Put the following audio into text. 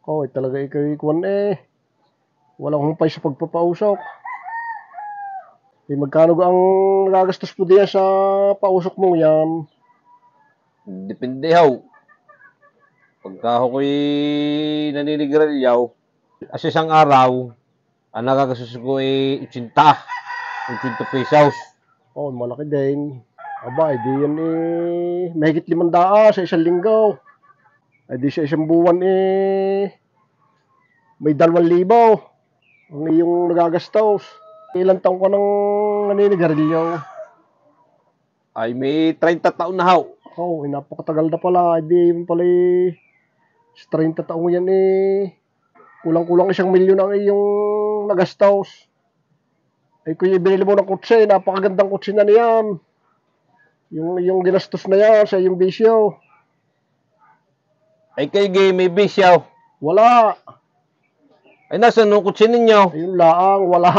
Oh, talaga ikaw ikuan eh. Walang humpay sa pagpapausok. Magkano ang nagagastos po diyan sa pausok mo yan? Depende haw. Pagka ako'y naninigarilyaw, as isang araw, ang nagagastos ko ay 80 pesos. Oh, malaki din. Aba, di yan eh. Mahigit 500 sa isang linggo. Di sa isang buwan eh. May 2,000 ang iyong nagagastos. Ilang taong ka nang naninigarilyo? Ay may 30 taon na haw. Oh, napakatagal na pala. Di mo pala sa 30 taong yan eh. Kulang-kulang 1,000,000 ang iyong nagastos. Ay kung ibinili mo ng kutse, napakagandang kutse na niyan. Yung ginastos na yan sa iyong bisyo. Ay kayo gay, may bisyaw. Wala. Ay nasa nung kutsi ninyo? Ayun laang, wala.